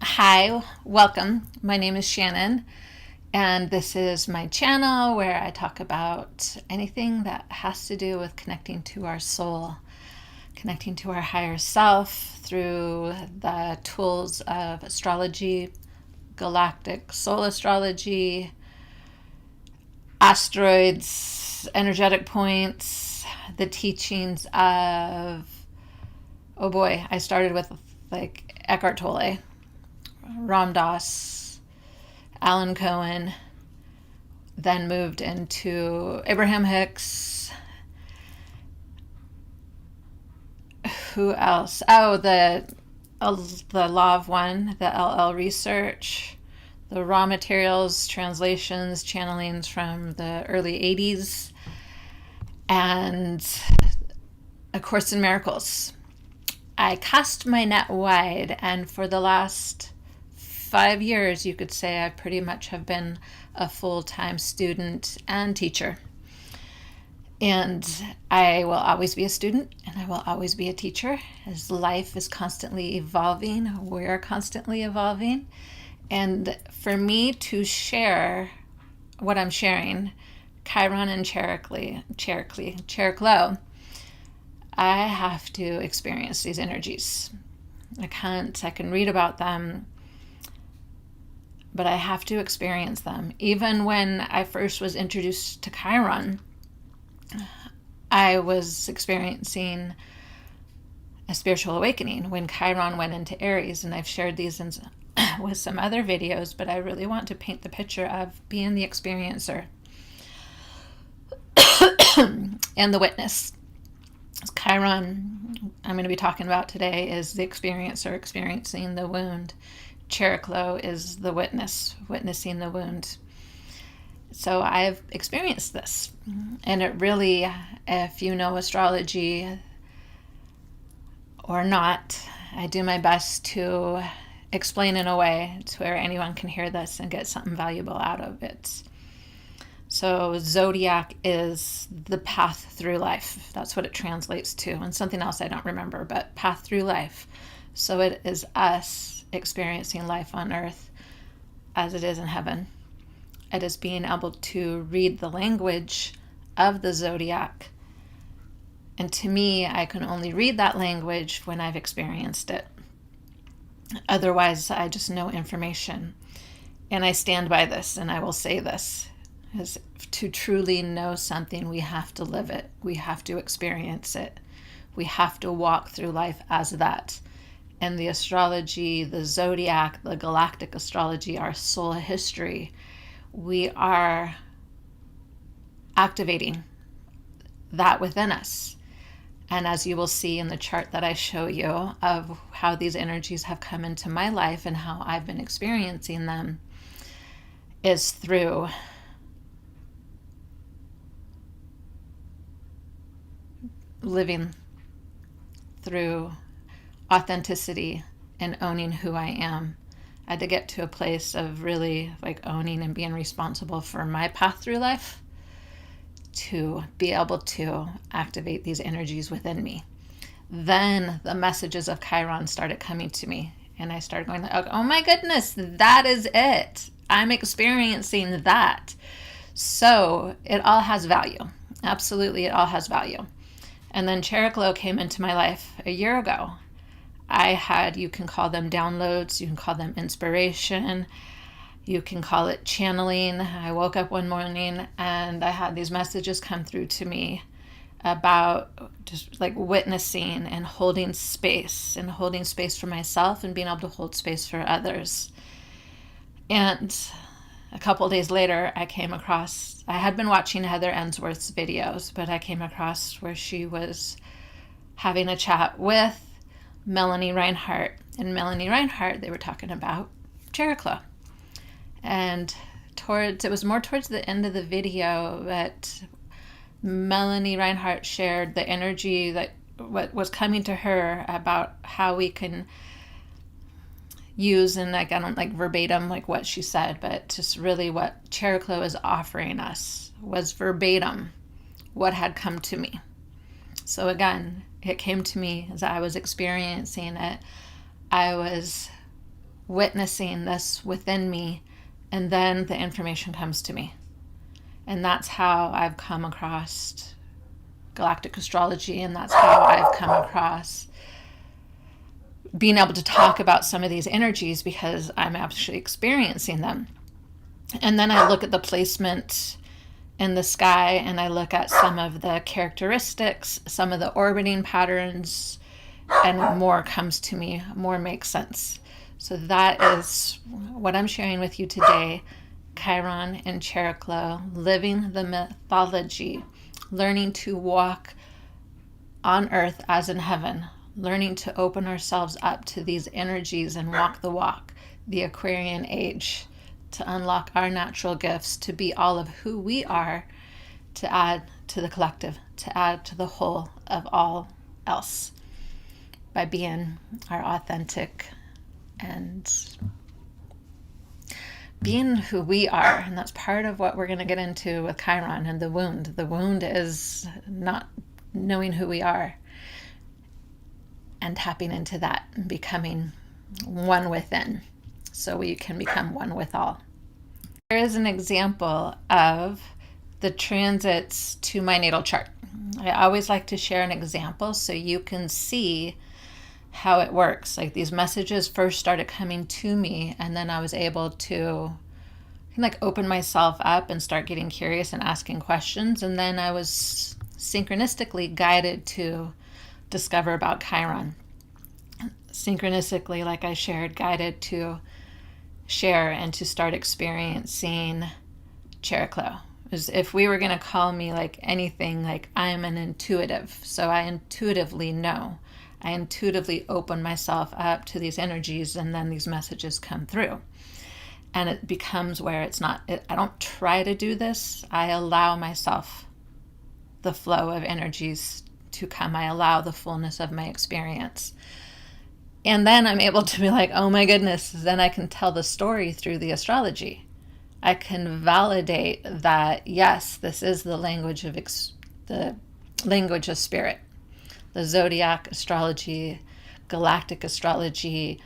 Hi, welcome. My name is Shannon, and this is my channel where I talk about anything that has to do with connecting to our soul, connecting to our higher self through the tools of astrology, galactic soul astrology, asteroids, energetic points, the teachings of, oh boy, I started with like Eckhart Tolle, Ram Dass, Alan Cohen, then moved into Abraham Hicks. Who else? Oh, the Law of One, the LL research, the raw materials, translations, channelings from the early 80s, and A Course in Miracles. I cast my net wide, and for the last 5 years, you could say I pretty much have been a full-time student and teacher. And I will always be a student, and I will always be a teacher, as life is constantly evolving. We're constantly evolving. And for me to share what I'm sharing, Chiron and Chariklo, I have to experience these energies. I can read about them, but I have to experience them. Even when I first was introduced to Chiron, I was experiencing a spiritual awakening when Chiron went into Aries, and I've shared these with some other videos, but I really want to paint the picture of being the experiencer and the witness. Chiron, I'm going to be talking about today, is the experiencer experiencing the wound. Chariklo is the witness, witnessing the wound. So I've experienced this, and it really, if you know astrology or not, I do my best to explain in a way to where anyone can hear this and get something valuable out of it. So zodiac is the path through life. That's what it translates to. And something else I don't remember, but path through life. So it is us experiencing life on earth as it is in heaven. It is being able to read the language of the zodiac. And to me, I can only read that language when I've experienced it. Otherwise, I just know information. And I stand by this, and I will say this. Is to truly know something, we have to live it. We have to experience it. We have to walk through life as that. And the astrology, the zodiac, the galactic astrology, our soul history, we are activating that within us. And as you will see in the chart that I show you of how these energies have come into my life and how I've been experiencing them, is through living through authenticity and owning who I am. I had to get to a place of really like owning and being responsible for my path through life to be able to activate these energies within me. Then the messages of Chiron started coming to me, and I started going, oh my goodness, that is it. I'm experiencing that. So it all has value. Absolutely, it all has value. And then Chariklo came into my life a year ago. I had, you can call them downloads, you can call them inspiration, you can call it channeling. I woke up one morning and I had these messages come through to me about just like witnessing and holding space for myself and being able to hold space for others. And a couple days later, I had been watching Heather Ensworth's videos, but I came across where she was having a chat with Melanie Reinhart. And Melanie Reinhart, they were talking about Chariklo. And it was more towards the end of the video that Melanie Reinhart shared the energy that what was coming to her about how we can use, and like I don't like verbatim like what she said, but just really what Chariklo is offering us was verbatim what had come to me. So again, it came to me as I was experiencing it. I was witnessing this within me, and then the information comes to me. And that's how I've come across galactic astrology, and that's how I've come across being able to talk about some of these energies, because I'm actually experiencing them. And then I look at the placement in the sky, and I look at some of the characteristics, some of the orbiting patterns, and more comes to me, more makes sense. So that is what I'm sharing with you today. Chiron and Chariklo, living the mythology, learning to walk on earth as in heaven, learning to open ourselves up to these energies and walk the walk, the Aquarian age, to unlock our natural gifts, to be all of who we are, to add to the collective, to add to the whole of all else by being our authentic and being who we are. And that's part of what we're going to get into with Chiron and the wound. The wound is not knowing who we are and tapping into that and becoming one within, so we can become one with all. There is an example of the transits to my natal chart. I always like to share an example so you can see how it works. Like, these messages first started coming to me, and then I was able to open myself up and start getting curious and asking questions. And then I was synchronistically guided to discover about Chiron. Synchronistically, like I shared, guided to share and to start experiencing Chariklo. If we were going to call me like anything, like, I'm an intuitive. So I intuitively know. I intuitively open myself up to these energies, and then these messages come through. And it becomes where it's not, I don't try to do this. I allow myself the flow of energies to come. I allow the fullness of my experience. And then I'm able to be like, oh my goodness, then I can tell the story through the astrology. I can validate that, yes, this is the language of spirit. The zodiac astrology, galactic astrology,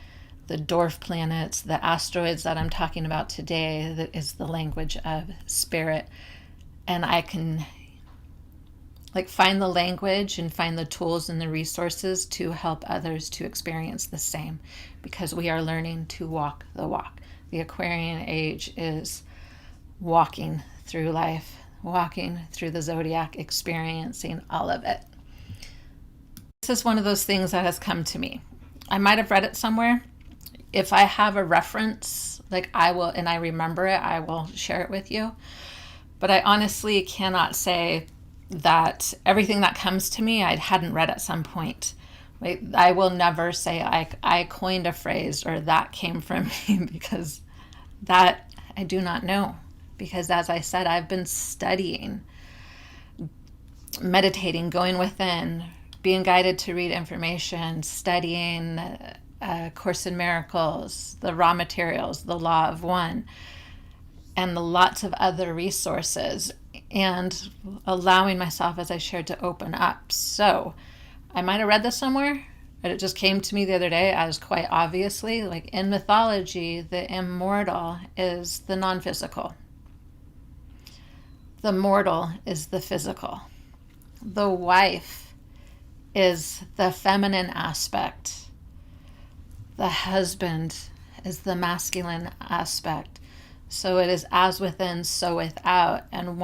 the dwarf planets, the asteroids that I'm talking about today, that is the language of spirit. And I can find the language and find the tools and the resources to help others to experience the same, because we are learning to walk the walk. The Aquarian age is walking through life, walking through the zodiac, experiencing all of it. This is one of those things that has come to me. I might have read it somewhere. If I have a reference, I will, and I remember it, I will share it with you. But I honestly cannot say that everything that comes to me I hadn't read at some point. I will never say I coined a phrase or that came from me, because that I do not know. Because as I said, I've been studying, meditating, going within, being guided to read information, studying Course in Miracles, the raw materials, the Law of One, and lots of other resources, and allowing myself, as I shared, to open up. So I might have read this somewhere, but it just came to me the other day as quite obviously, in mythology, the immortal is the nonphysical. The mortal is the physical. The wife is the feminine aspect. The husband is the masculine aspect. So it is as within, so without. And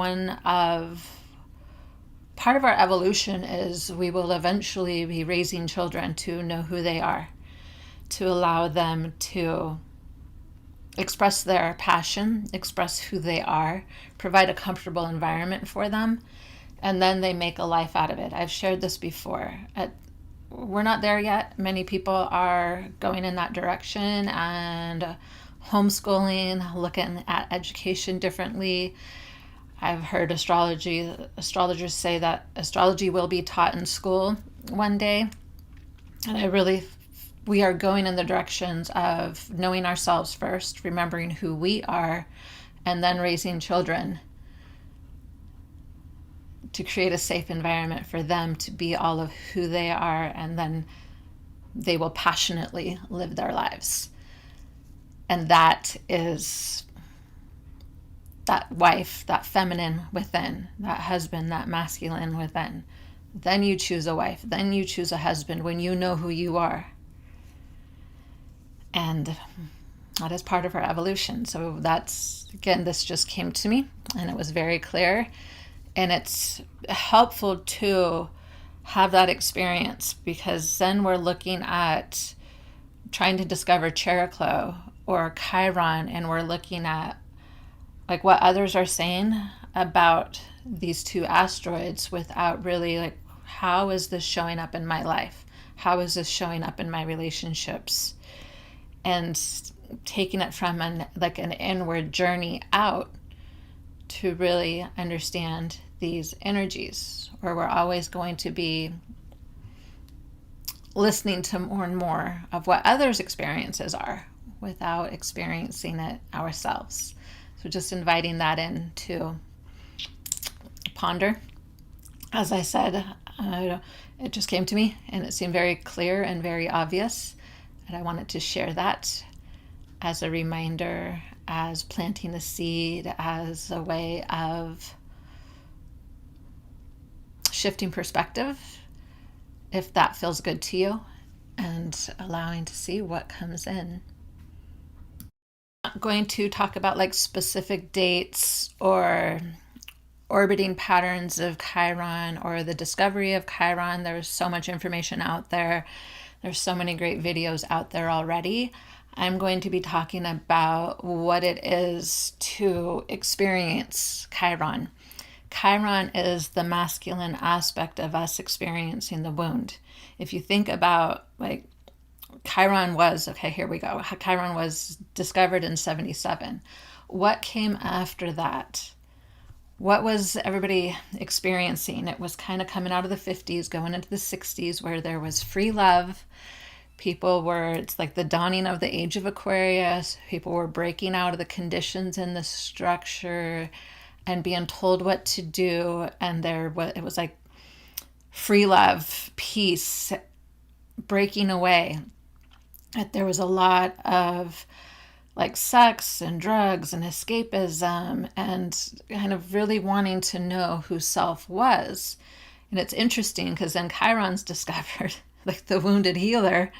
part of our evolution is we will eventually be raising children to know who they are, to allow them to express their passion, express who they are, provide a comfortable environment for them, and then they make a life out of it. I've shared this before. We're not there yet. Many people are going in that direction and homeschooling, looking at education differently. I've heard astrologers say that astrology will be taught in school one day. And we are going in the directions of knowing ourselves first, remembering who we are, and then raising children to create a safe environment for them to be all of who they are, and then they will passionately live their lives. And that is that wife, that feminine within, that husband, that masculine within. Then you choose a wife. Then you choose a husband when you know who you are. And that is part of our evolution. So that's, again, this just came to me and it was very clear. And it's helpful to have that experience, because then we're looking at trying to discover Chariklo or Chiron, and we're looking at like what others are saying about these two asteroids without really like, how is this showing up in my life? How is this showing up in my relationships? And taking it from an inward journey out to really understand these energies, or we're always going to be listening to more and more of what others' experiences are without experiencing it ourselves. So just inviting that in to ponder. As I said, it just came to me and it seemed very clear and very obvious, and I wanted to share that as a reminder, as planting a seed, as a way of shifting perspective, if that feels good to you, and allowing to see what comes in. I'm not going to talk about like specific dates or orbiting patterns of Chiron or the discovery of Chiron. There's so much information out there. There's so many great videos out there already. I'm going to be talking about what it is to experience Chiron. Chiron is the masculine aspect of us experiencing the wound. If you think about like Chiron was, okay, here we go. Chiron was discovered in 77. What came after that? What was everybody experiencing? It was kind of coming out of the 50s, going into the 60s, where there was free love. People were, it's like the dawning of the age of Aquarius. People were breaking out of the conditions in the structure and being told what to do. And it was like free love, peace, breaking away. There was a lot of like sex and drugs and escapism and kind of really wanting to know who self was. And it's interesting because then Chiron's discovered, like the wounded healer.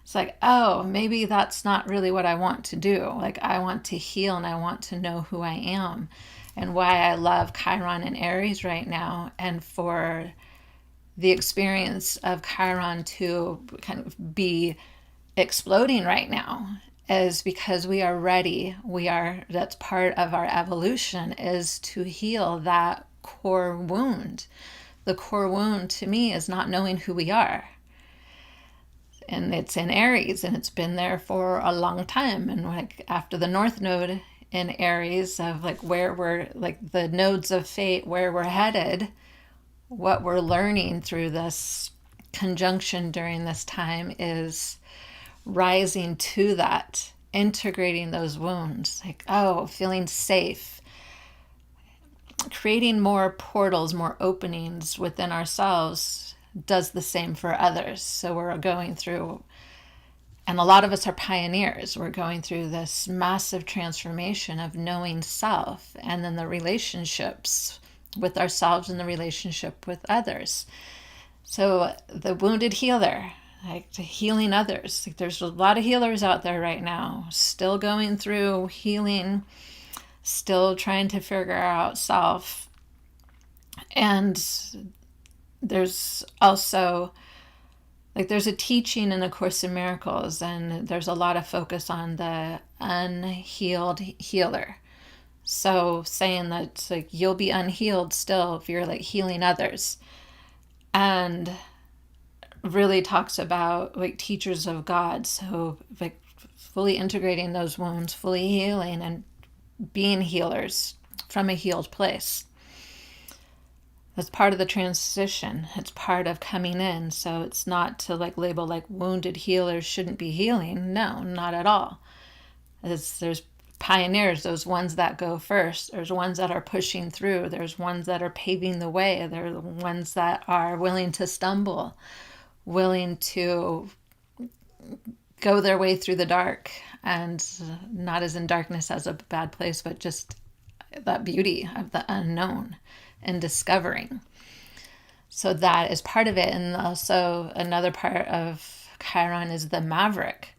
It's like, oh, maybe that's not really what I want to do. Like I want to heal and I want to know who I am, and why I love Chiron and Aries right now. And for the experience of Chiron to kind of be exploding right now is because we are ready. That's part of our evolution, is to heal that core wound. The core wound to me is not knowing who we are. And it's in Aries, and it's been there for a long time. And like after the North Node in Aries, of like where we're like the nodes of fate, where we're headed, what we're learning through this conjunction during this time is rising to that, integrating those wounds, like, oh, feeling safe, creating more portals, more openings within ourselves does the same for others. So we're going through, and a lot of us are pioneers, we're going through this massive transformation of knowing self, and then the relationships with ourselves and the relationship with others. So the wounded healer, like healing others. Like there's a lot of healers out there right now, still going through healing, still trying to figure out self. And there's also, like there's a teaching in the Course in Miracles, and there's a lot of focus on the unhealed healer. So saying that like you'll be unhealed still if you're like healing others. And really talks about like teachers of God, so like fully integrating those wounds, fully healing and being healers from a healed place. That's part of the transition. It's part of coming in. So it's not to like label like wounded healers shouldn't be healing. No, not at all. There's pioneers, those ones that go first. There's ones that are pushing through. There's ones that are paving the way. There are the ones that are willing to stumble, willing to go their way through the dark, and not as in darkness as a bad place, but just that beauty of the unknown and discovering. So that is part of it. And also another part of Chiron is the maverick.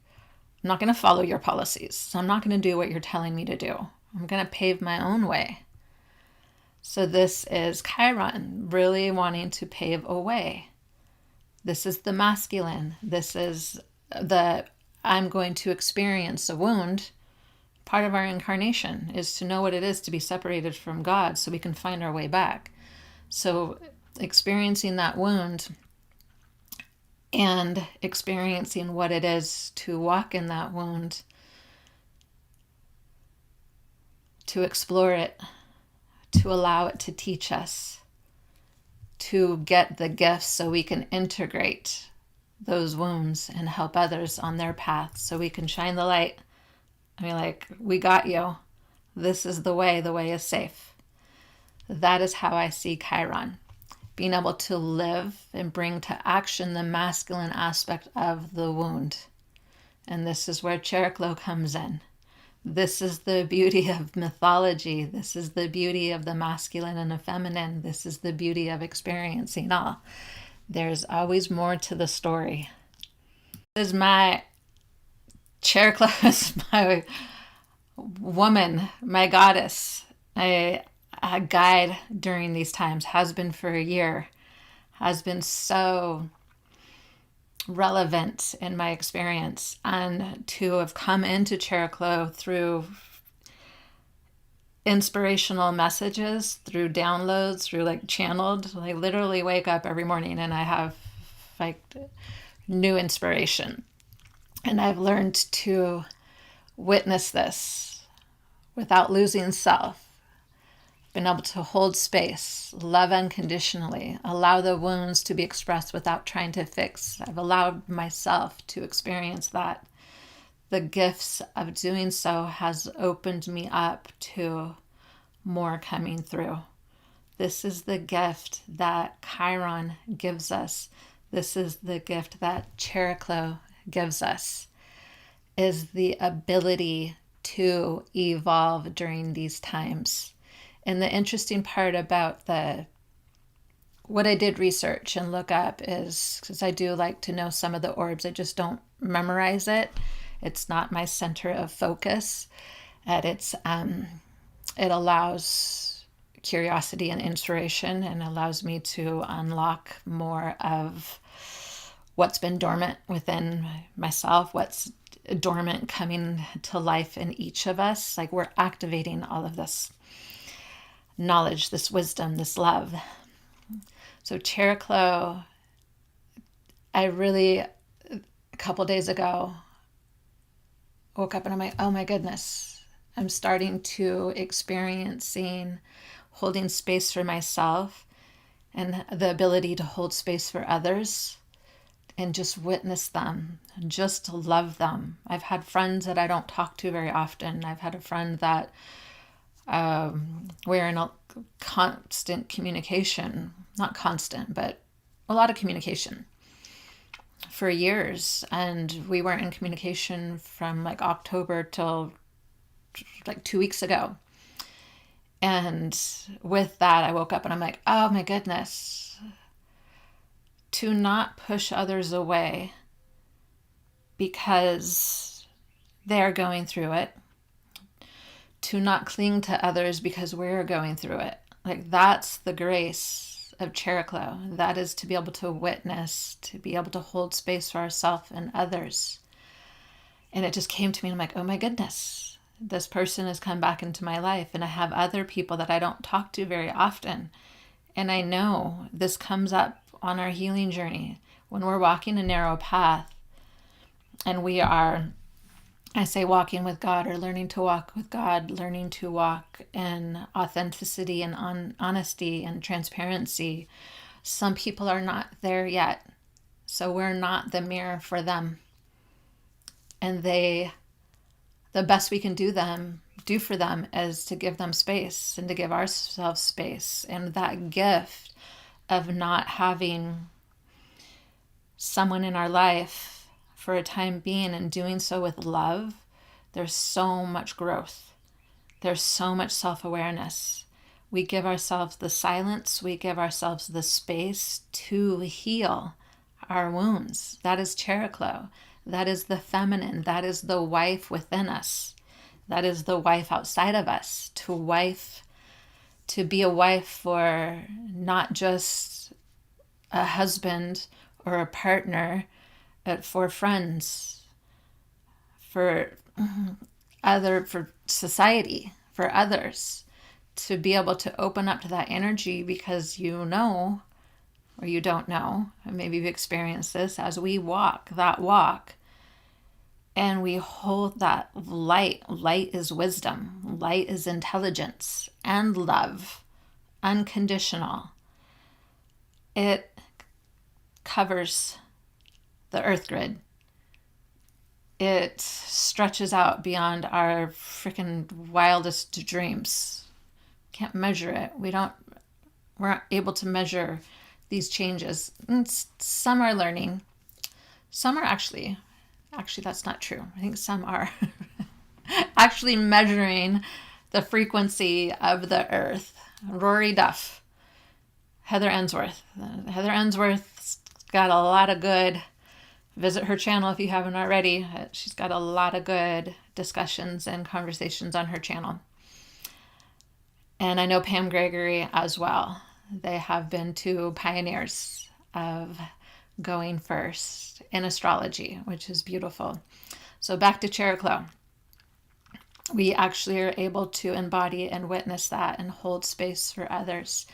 I'm not going to follow your policies. So I'm not going to do what you're telling me to do. I'm going to pave my own way. So this is Chiron really wanting to pave a way. This is the masculine. This is the I'm going to experience a wound. Part of our incarnation is to know what it is to be separated from God so we can find our way back. So experiencing that wound and experiencing what it is to walk in that wound, to explore it, to allow it to teach us, to get the gifts so we can integrate those wounds and help others on their path so we can shine the light. I mean, like, we got you. This is the way is safe. That is how I see Chiron. Being able to live and bring to action the masculine aspect of the wound. And this is where Chariklo comes in. This is the beauty of mythology. This is the beauty of the masculine and the feminine. This is the beauty of experiencing all. There's always more to the story. This is my Chariklo is my woman, my goddess. A guide during these times, has been for a year, has been so relevant in my experience. And to have come into Chariklo through inspirational messages, through downloads, through like channeled, I literally wake up every morning and I have like new inspiration. And I've learned to witness this without losing self. Been able to hold space, love unconditionally, allow the wounds to be expressed without trying to fix. I've allowed myself to experience that. The gifts of doing so has opened me up to more coming through. This is the gift that Chiron gives us. This is the gift that Chariklo gives us, is the ability to evolve during these times. And the interesting part about what I did research and look up is, because I do like to know some of the orbs, I just don't memorize it. It's not my center of focus. And it allows curiosity and inspiration and allows me to unlock more of what's been dormant within myself, what's dormant coming to life in each of us. Like, we're activating all of this knowledge, this wisdom, this love. So Chariklo, a couple days ago, woke up and I'm like, oh my goodness, I'm starting to experiencing holding space for myself and the ability to hold space for others and just witness them, and just love them. I've had friends that I don't talk to very often. I've had a friend that we're in a constant communication, not constant, but a lot of communication for years. And we weren't in communication from like October till like 2 weeks ago. And with that, I woke up and I'm like, oh my goodness, to not push others away because they're going through it, to not cling to others because we're going through it. Like, that's the grace of Chariklo. That is to be able to witness, to be able to hold space for ourselves and others. And it just came to me, and I'm like, oh my goodness, this person has come back into my life, and I have other people that I don't talk to very often. And I know this comes up on our healing journey when we're walking a narrow path and we are, I say, walking with God or learning to walk with God, learning to walk in authenticity and honesty and transparency. Some people are not there yet, so we're not the mirror for them. And the best we can do for them is to give them space and to give ourselves space. And that gift of not having someone in our life for a time being and doing so with love, there's so much growth. There's so much self-awareness. We give ourselves the silence, we give ourselves the space to heal our wounds. That is Chariklo. That is the feminine. That is the wife within us. That is the wife outside of us. To be a wife for not just a husband or a partner, but for friends, for society, for others, to be able to open up to that energy, because you know, or you don't know, and maybe you've experienced this, as we walk that walk and we hold that light. Light is wisdom, light is intelligence and love, unconditional. It covers the earth grid. It stretches out beyond our freaking wildest dreams. Can't measure it. We're not able to measure these changes. And some are learning. Some are actually that's not true. I think some are actually measuring the frequency of the earth. Rory Duff, Heather Ensworth's got a lot of good. Visit her channel if you haven't already. She's got a lot of good discussions and conversations on her channel. And I know Pam Gregory as well. They have been two pioneers of going first in astrology, which is beautiful. So back to Chariklo. We actually are able to embody and witness that and hold space for others.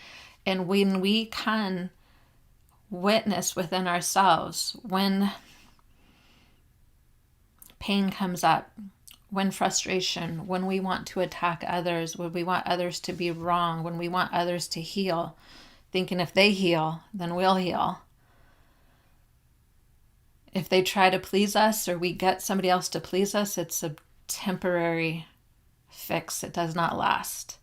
And when we can witness within ourselves, when pain comes up, when frustration, when we want to attack others, when we want others to be wrong, when we want others to heal, thinking if they heal, then we'll heal. If they try to please us or we get somebody else to please us, it's a temporary fix. It does not last.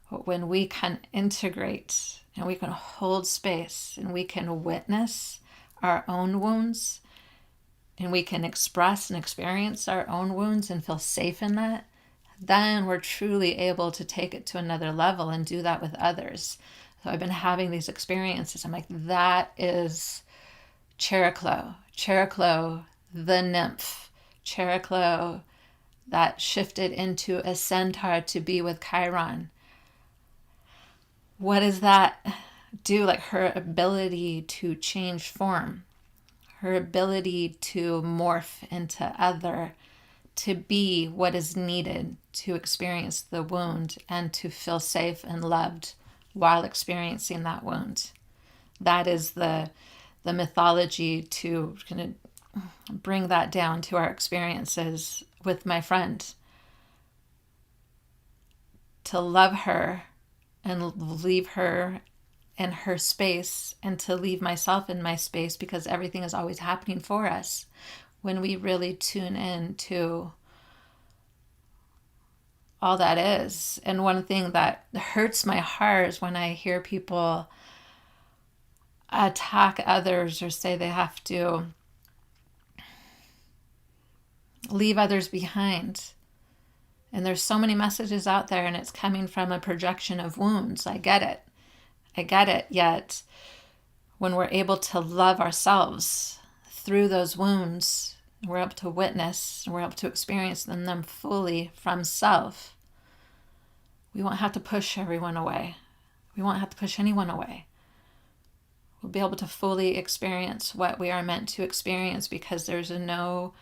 But when we can integrate and we can hold space and we can witness our own wounds and we can express and experience our own wounds and feel safe in that, then we're truly able to take it to another level and do that with others. So I've been having these experiences. I'm like, that is Chariklo. Chariklo, the nymph. Chariklo that shifted into a centaur to be with Chiron. What does that do? Like her ability to change form, her ability to morph into other, to be what is needed to experience the wound and to feel safe and loved while experiencing that wound. That is the mythology to kind of bring that down to our experiences with my friend. To love her and leave her in her space and to leave myself in my space, because everything is always happening for us when we really tune in to all that is. And one thing that hurts my heart is when I hear people attack others or say they have to leave others behind. And there's so many messages out there and it's coming from a projection of wounds. I get it. Yet when we're able to love ourselves through those wounds, we're able to witness, we're able to experience them fully from self, we won't have to push everyone away. We won't have to push anyone away. We'll be able to fully experience what we are meant to experience, because there's no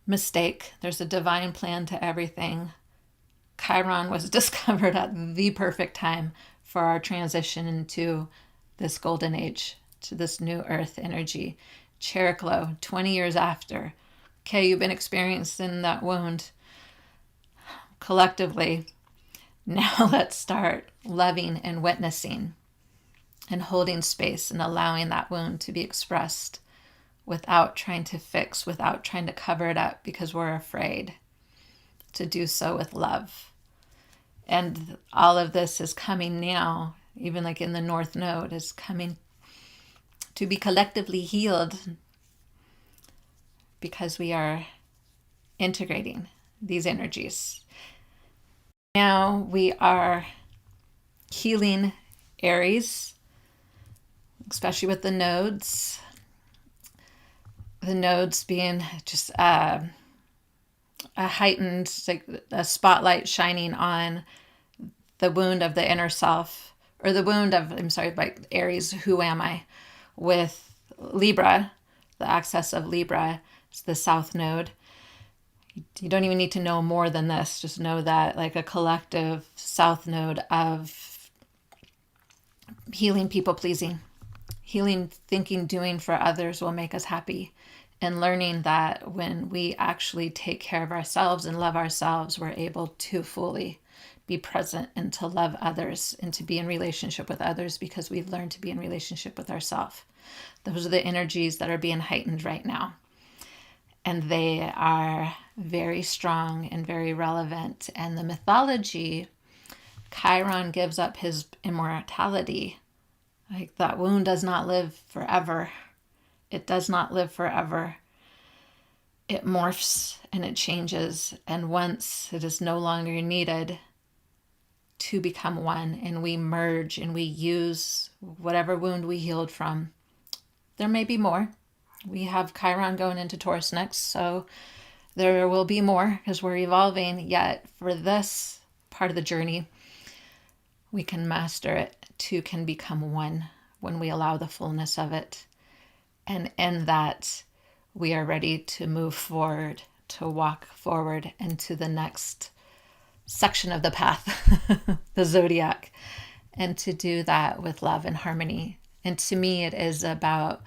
mistake. There's a divine plan to everything. Chiron was discovered at the perfect time for our transition into this golden age, to this new earth energy. Chariklo, 20 years after. Okay, you've been experiencing that wound collectively. Now let's start loving and witnessing and holding space and allowing that wound to be expressed without trying to fix, without trying to cover it up because we're afraid, to do so with love. And all of this is coming now, even like in the North Node, is coming to be collectively healed because we are integrating these energies. Now we are healing Aries, especially with the nodes. The nodes being just a heightened, like a spotlight shining on the wound of the inner self, or the wound of, like Aries, who am I? With Libra, the axis of Libra is the south node. You don't even need to know more than this. Just know that, like, a collective south node of healing people pleasing, healing thinking, doing for others will make us happy. And learning that when we actually take care of ourselves and love ourselves, we're able to fully be present and to love others and to be in relationship with others because we've learned to be in relationship with ourselves. Those are the energies that are being heightened right now. And they are very strong and very relevant. And the mythology, Chiron gives up his immortality. Like, that wound does not live forever. It does not live forever. It morphs and it changes. And once it is no longer needed to become one, and we merge and we use whatever wound we healed from, there may be more. We have Chiron going into Taurus next, so there will be more because we're evolving. Yet for this part of the journey, we can master it. Two can become one when we allow the fullness of it. And in that, we are ready to move forward, to walk forward into the next section of the path, the zodiac, and to do that with love and harmony. And to me, it is about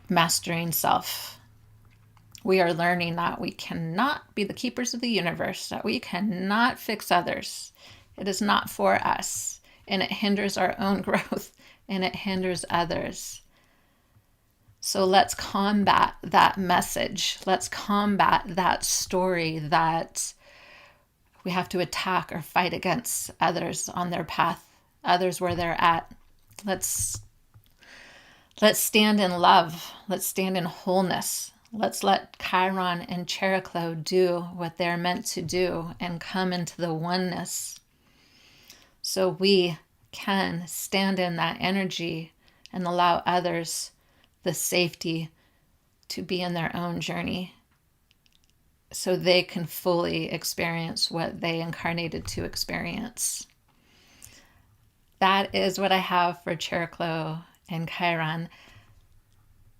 mastering self. We are learning that we cannot be the keepers of the universe, that we cannot fix others. It is not for us, and it hinders our own growth, and it hinders others. So let's combat that message. Let's combat that story that we have to attack or fight against others on their path, others where they're at. Let's stand in love. Let's stand in wholeness. Let's let Chiron and Chariklo do what they're meant to do and come into the oneness, so we can stand in that energy and allow others the safety to be in their own journey so they can fully experience what they incarnated to experience. That is what I have for Chariklo and Chiron.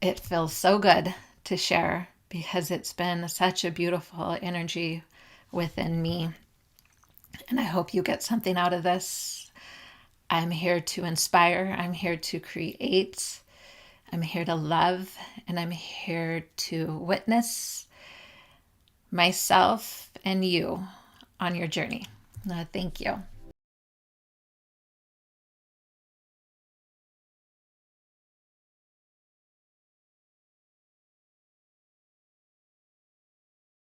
It feels so good to share because it's been such a beautiful energy within me. And I hope you get something out of this. I'm here to inspire. I'm here to create. I'm here to love. And I'm here to witness myself and you on your journey. Thank you.